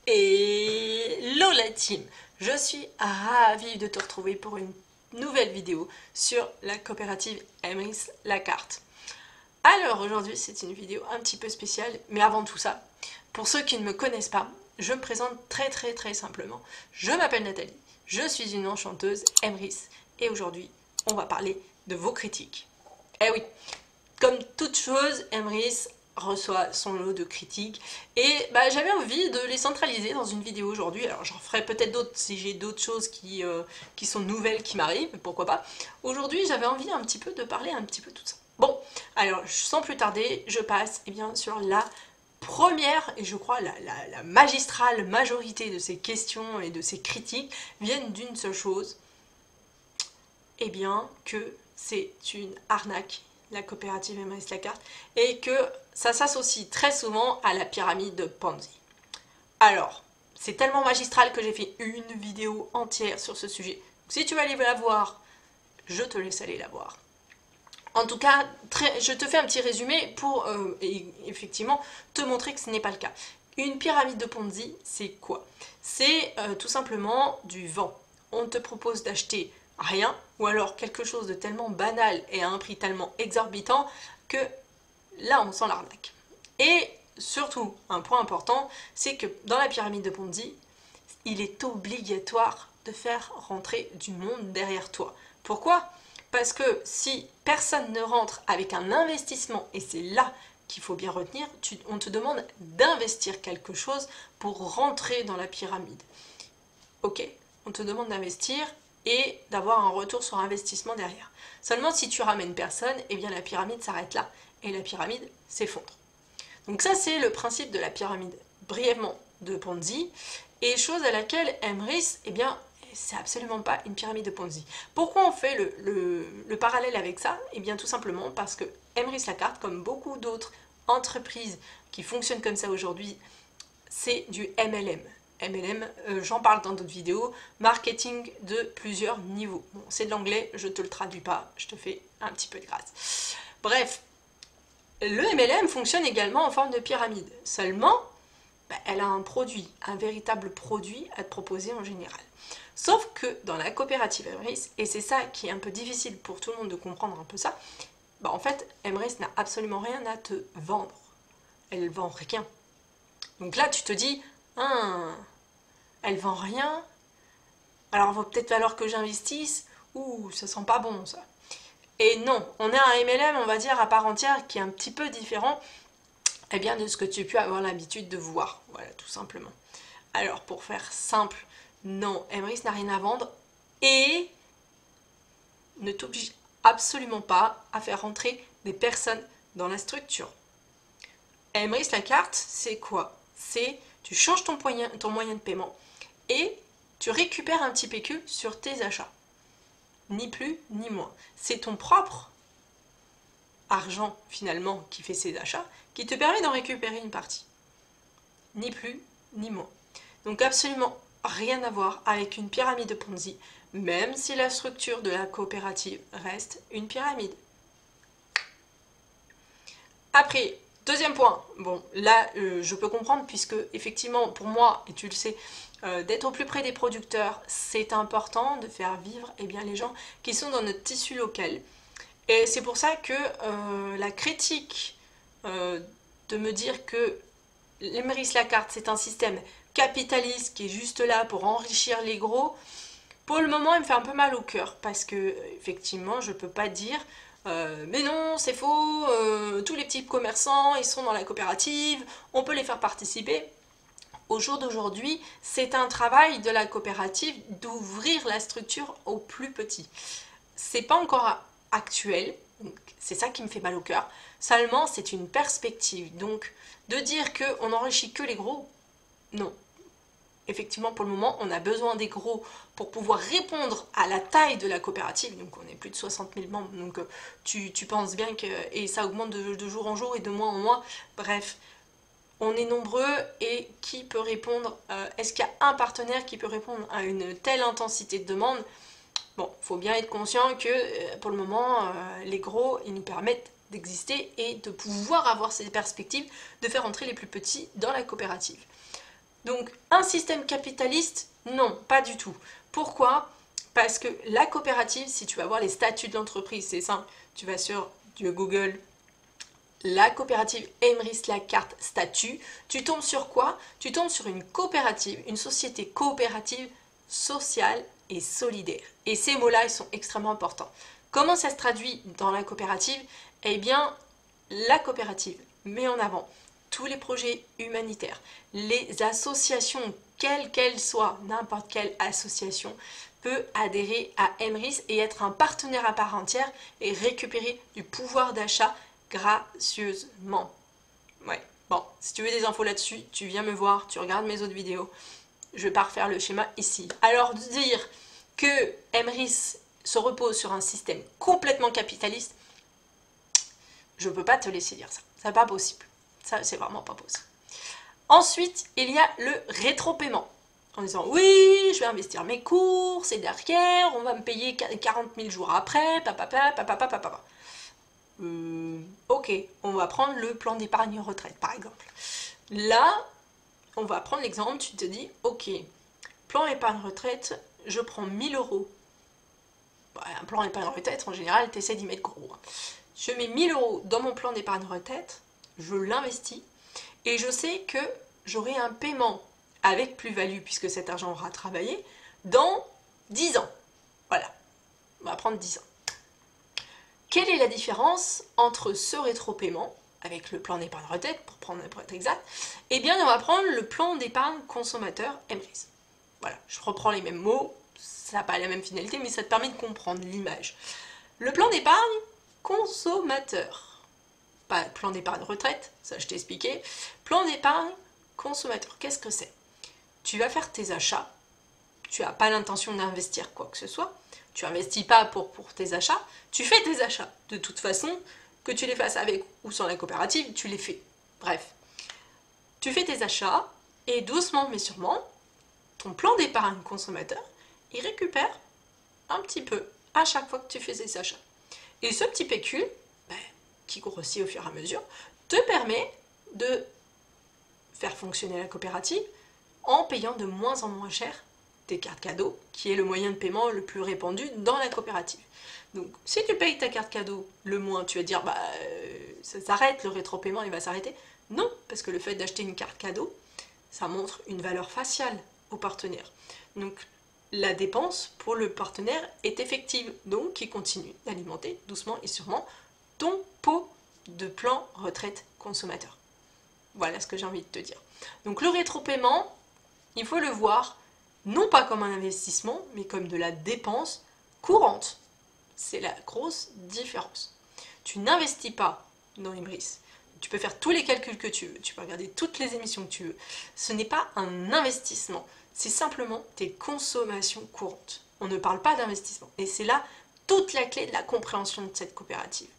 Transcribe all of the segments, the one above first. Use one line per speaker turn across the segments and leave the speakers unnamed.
Hello la team, je suis ravie de te retrouver pour une nouvelle vidéo sur la coopérative Emrys Lacarte. Alors aujourd'hui c'est une vidéo un petit peu spéciale, mais avant tout ça, pour ceux qui ne me connaissent pas, je me présente très simplement. Je m'appelle Nathalie, je suis une enchanteuse Emrys et aujourd'hui on va parler de vos critiques. Eh oui, comme toute chose, Emrys reçoit son lot de critiques et j'avais envie de les centraliser dans une vidéo aujourd'hui. Alors j'en ferai peut-être d'autres si j'ai d'autres choses qui sont nouvelles qui m'arrivent, pourquoi pas. Aujourd'hui j'avais envie un petit peu de parler un petit peu de tout ça. Bon, alors sans plus tarder, je passe sur la première et je crois la magistrale majorité de ces questions et de ces critiques viennent d'une seule chose, que c'est une arnaque, la coopérative Emrys Lacarte, et que ça s'associe très souvent à la pyramide de Ponzi. Alors, c'est tellement magistral que j'ai fait une vidéo entière sur ce sujet. Si tu veux aller la voir, je te laisse aller la voir. En tout cas, je te fais un petit résumé pour effectivement te montrer que ce n'est pas le cas. Une pyramide de Ponzi, c'est quoi? C'est tout simplement du vent. On te propose d'acheter rien, ou alors quelque chose de tellement banal et à un prix tellement exorbitant que là on sent l'arnaque. Et surtout, un point important, c'est que dans la pyramide de Ponzi, il est obligatoire de faire rentrer du monde derrière toi. Pourquoi? Parce que si personne ne rentre avec un investissement, et c'est là qu'il faut bien retenir, on te demande d'investir quelque chose pour rentrer dans la pyramide. Ok, on te demande d'investir et d'avoir un retour sur investissement derrière. Seulement si tu ramènes personne, la pyramide s'arrête là et la pyramide s'effondre. Donc ça c'est le principe de la pyramide brièvement de Ponzi, et chose à laquelle Emrys, c'est absolument pas une pyramide de Ponzi. Pourquoi on fait le parallèle avec ça? Tout simplement parce que Emrys Lacarte, comme beaucoup d'autres entreprises qui fonctionnent comme ça aujourd'hui, c'est du MLM. MLM, j'en parle dans d'autres vidéos, marketing de plusieurs niveaux. Bon, c'est de l'anglais, je te le traduis pas, je te fais un petit peu de grâce. Bref, le MLM fonctionne également en forme de pyramide. Seulement, elle a un produit, un véritable produit à te proposer en général. Sauf que dans la coopérative Emrys, et c'est ça qui est un peu difficile pour tout le monde de comprendre un peu ça, en fait, Emrys n'a absolument rien à te vendre. Elle vend rien. Donc là, tu te dis, elle vend rien, alors il va peut-être falloir que j'investisse, ça sent pas bon ça. Et non, on a un MLM, on va dire, à part entière, qui est un petit peu différent de ce que tu peux avoir l'habitude de voir. Voilà, tout simplement. Alors, pour faire simple, non, Emrys n'a rien à vendre et ne t'oblige absolument pas à faire rentrer des personnes dans la structure. Emrys Lacarte, c'est quoi? C'est tu changes ton moyen de paiement et tu récupères un petit PQ sur tes achats. Ni plus ni moins. C'est ton propre argent finalement qui fait ces achats qui te permet d'en récupérer une partie. Ni plus ni moins. Donc absolument rien à voir avec une pyramide de Ponzi, même si la structure de la coopérative reste une pyramide. Après, deuxième point, bon là je peux comprendre puisque effectivement pour moi, et tu le sais, d'être au plus près des producteurs, c'est important de faire vivre les gens qui sont dans notre tissu local. Et c'est pour ça que la critique de me dire que l'Emrys Lacarte c'est un système capitaliste qui est juste là pour enrichir les gros, pour le moment il me fait un peu mal au cœur parce que effectivement je peux pas dire mais non c'est faux, tous les petits commerçants ils sont dans la coopérative, on peut les faire participer. Au jour d'aujourd'hui, c'est un travail de la coopérative d'ouvrir la structure aux plus petits. C'est pas encore actuel, c'est ça qui me fait mal au cœur. Seulement, c'est une perspective. Donc, de dire qu'on n'enrichit que les gros, non. Effectivement, pour le moment, on a besoin des gros pour pouvoir répondre à la taille de la coopérative. Donc, on est plus de 60 000 membres. Donc, tu penses bien que... Et ça augmente de jour en jour et de mois en mois. Bref, on est nombreux et qui peut répondre? Est-ce qu'il y a un partenaire qui peut répondre à une telle intensité de demande? Bon, il faut bien être conscient que pour le moment, les gros, ils nous permettent d'exister et de pouvoir avoir ces perspectives de faire entrer les plus petits dans la coopérative. Donc un système capitaliste, non, pas du tout. Pourquoi? Parce que la coopérative, si tu vas voir les statuts de l'entreprise, c'est simple, tu vas sur Google, la coopérative Emrys Lacarte statut, tu tombes sur quoi? Tu tombes sur une coopérative, une société coopérative sociale et solidaire. Et ces mots-là, ils sont extrêmement importants. Comment ça se traduit dans la coopérative? Eh bien, la coopérative met en avant tous les projets humanitaires, les associations, quelles qu'elles soient, n'importe quelle association peut adhérer à Emrys et être un partenaire à part entière et récupérer du pouvoir d'achat gracieusement. Ouais, bon, si tu veux des infos là-dessus, tu viens me voir, tu regardes mes autres vidéos. Je vais pas refaire le schéma ici. Alors dire que Emrys se repose sur un système complètement capitaliste, je ne peux pas te laisser dire ça. C'est pas possible. Ça, c'est vraiment pas possible. Ensuite, il y a le rétropaiement. En disant, oui, je vais investir mes courses et derrière, on va me payer 40 000 jours après, ok, on va prendre le plan d'épargne retraite, par exemple. Là, on va prendre l'exemple, tu te dis, ok, plan épargne retraite, je prends 1000 euros. Un plan d'épargne retraite, en général, tu essaies d'y mettre gros. Je mets 1000 euros dans mon plan d'épargne retraite, je l'investis, et je sais que j'aurai un paiement avec plus-value, puisque cet argent aura travaillé, dans 10 ans. Voilà, on va prendre 10 ans. Quelle est la différence entre ce rétropaiement, avec le plan d'épargne retraite, pour être exact, eh bien on va prendre le plan d'épargne consommateur Emrys. Voilà, je reprends les mêmes mots, ça n'a pas la même finalité, mais ça te permet de comprendre l'image. Le plan d'épargne consommateur, pas plan d'épargne retraite, ça je t'ai expliqué. Plan d'épargne consommateur, qu'est-ce que c'est? Tu vas faire tes achats, tu n'as pas l'intention d'investir quoi que ce soit, tu n'investis pas pour tes achats, tu fais tes achats. De toute façon, que tu les fasses avec ou sans la coopérative, tu les fais. Bref, tu fais tes achats et doucement mais sûrement, ton plan d'épargne consommateur, il récupère un petit peu à chaque fois que tu fais tes achats. Et ce petit pécule, qui grossit au fur et à mesure, te permet de faire fonctionner la coopérative en payant de moins en moins cher tes cartes cadeaux, qui est le moyen de paiement le plus répandu dans la coopérative. Donc, si tu payes ta carte cadeau le moins, tu vas dire, ça s'arrête, le rétropaiement, il va s'arrêter. Non, parce que le fait d'acheter une carte cadeau, ça montre une valeur faciale au partenaire. Donc, la dépense pour le partenaire est effective, donc il continue d'alimenter doucement et sûrement ton pot de plan retraite consommateur. Voilà ce que j'ai envie de te dire. Donc le rétropaiement, il faut le voir non pas comme un investissement, mais comme de la dépense courante. C'est la grosse différence. Tu n'investis pas dans Emrys. Tu peux faire tous les calculs que tu veux, tu peux regarder toutes les émissions que tu veux. Ce n'est pas un investissement, c'est simplement tes consommations courantes. On ne parle pas d'investissement. Et c'est là toute la clé de la compréhension de cette coopérative.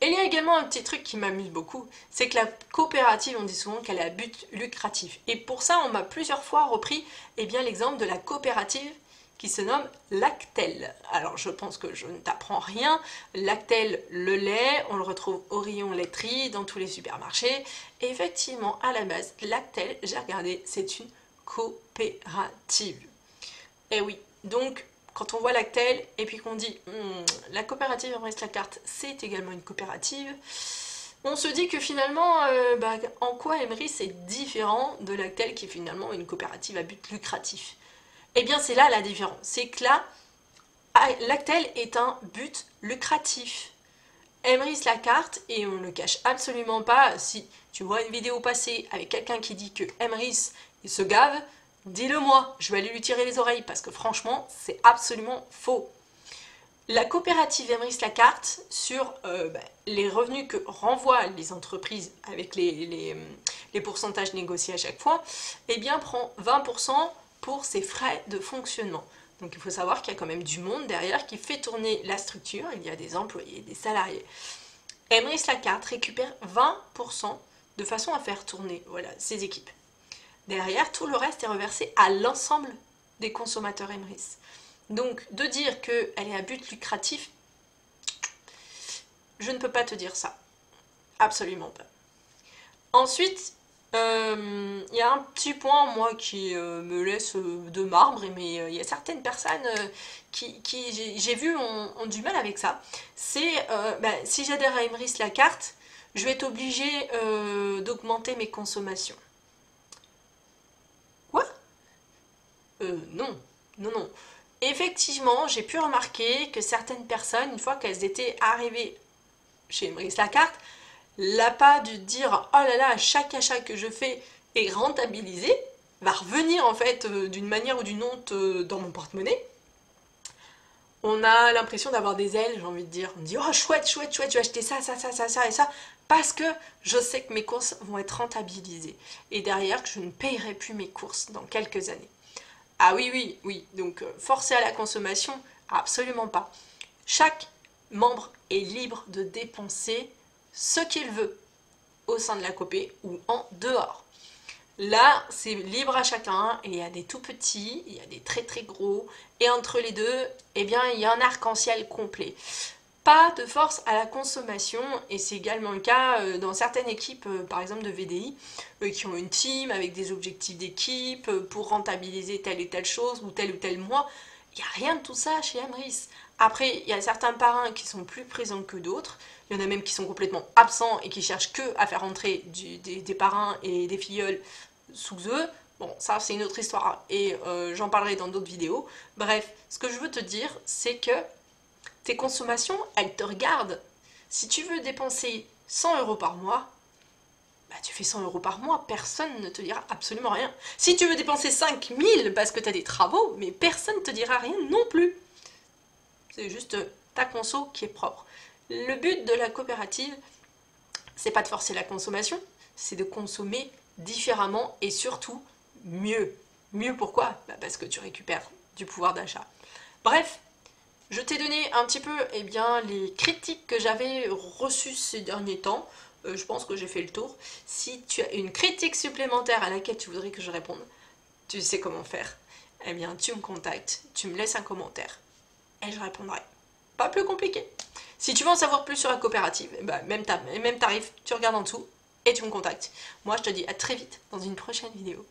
Et il y a également un petit truc qui m'amuse beaucoup, c'est que la coopérative, on dit souvent qu'elle est à but lucratif. Et pour ça, on m'a plusieurs fois repris l'exemple de la coopérative qui se nomme Lactel. Alors je pense que je ne t'apprends rien. Lactel, le lait, on le retrouve au rayon laiterie, dans tous les supermarchés. Et effectivement, à la base, Lactel, j'ai regardé, c'est une coopérative. Et oui, donc quand on voit Lactel et puis qu'on dit la coopérative Emrys Lacarte, c'est également une coopérative, on se dit que finalement, en quoi Emrys est différent de Lactel qui est finalement une coopérative à but lucratif? Eh bien c'est là la différence, c'est que là, Lactel est un but lucratif. Emrys Lacarte, et on ne le cache absolument pas, si tu vois une vidéo passer avec quelqu'un qui dit que Emrys se gave, dis-le moi, je vais aller lui tirer les oreilles parce que franchement, c'est absolument faux. La coopérative Emrys Lacarte, sur les revenus que renvoient les entreprises avec les pourcentages négociés à chaque fois, eh bien prend 20% pour ses frais de fonctionnement. Donc il faut savoir qu'il y a quand même du monde derrière qui fait tourner la structure, il y a des employés, des salariés. Emrys Lacarte récupère 20% de façon à faire tourner ses équipes. Derrière, tout le reste est reversé à l'ensemble des consommateurs Emrys. Donc, de dire qu'elle est à but lucratif, je ne peux pas te dire ça. Absolument pas. Ensuite, Il y a un petit point, moi, qui me laisse de marbre, mais il y a certaines personnes qui j'ai vu, ont du mal avec ça. C'est, si j'adhère à Emrys la carte, je vais être obligée d'augmenter mes consommations. Quoi? Non, non, non. Effectivement, j'ai pu remarquer que certaines personnes, une fois qu'elles étaient arrivées chez Emrys la carte, l'appât de dire oh là là, chaque achat que je fais est rentabilisé, va revenir en fait d'une manière ou d'une autre dans mon porte-monnaie. On a l'impression d'avoir des ailes, j'ai envie de dire. On dit oh chouette, chouette, chouette, je vais acheter ça, ça, ça, ça, ça et ça, parce que je sais que mes courses vont être rentabilisées. Et derrière, que je ne payerai plus mes courses dans quelques années. Ah oui, oui, oui. Donc forcer à la consommation, absolument pas. Chaque membre est libre de dépenser ce qu'il veut au sein de la copé ou en dehors. Là, c'est libre à chacun, et il y a des tout petits, il y a des très très gros, et entre les deux, eh bien, il y a un arc-en-ciel complet. Pas de force à la consommation, et c'est également le cas dans certaines équipes, par exemple de VDI, qui ont une team avec des objectifs d'équipe pour rentabiliser telle et telle chose ou tel mois. Il n'y a rien de tout ça chez Emrys. Après, il y a certains parrains qui sont plus présents que d'autres. Il y en a même qui sont complètement absents et qui cherchent que à faire entrer des parrains et des filleuls sous eux. Bon, ça c'est une autre histoire et j'en parlerai dans d'autres vidéos. Bref, ce que je veux te dire, c'est que tes consommations, elles te regardent. Si tu veux dépenser 100 € par mois, bah tu fais 100 € par mois, personne ne te dira absolument rien. Si tu veux dépenser 5000 parce que tu as des travaux, mais personne ne te dira rien non plus. C'est juste ta conso qui est propre. Le but de la coopérative, c'est pas de forcer la consommation, c'est de consommer différemment et surtout mieux. Mieux pourquoi? Parce que tu récupères du pouvoir d'achat. Bref, je t'ai donné un petit peu les critiques que j'avais reçues ces derniers temps. Je pense que j'ai fait le tour. Si tu as une critique supplémentaire à laquelle tu voudrais que je réponde, tu sais comment faire. Eh bien, tu me contactes, tu me laisses un commentaire et je répondrai. Pas plus compliqué. Si tu veux en savoir plus sur la coopérative, même tarif, tu regardes en dessous et tu me contactes. Moi, je te dis à très vite dans une prochaine vidéo.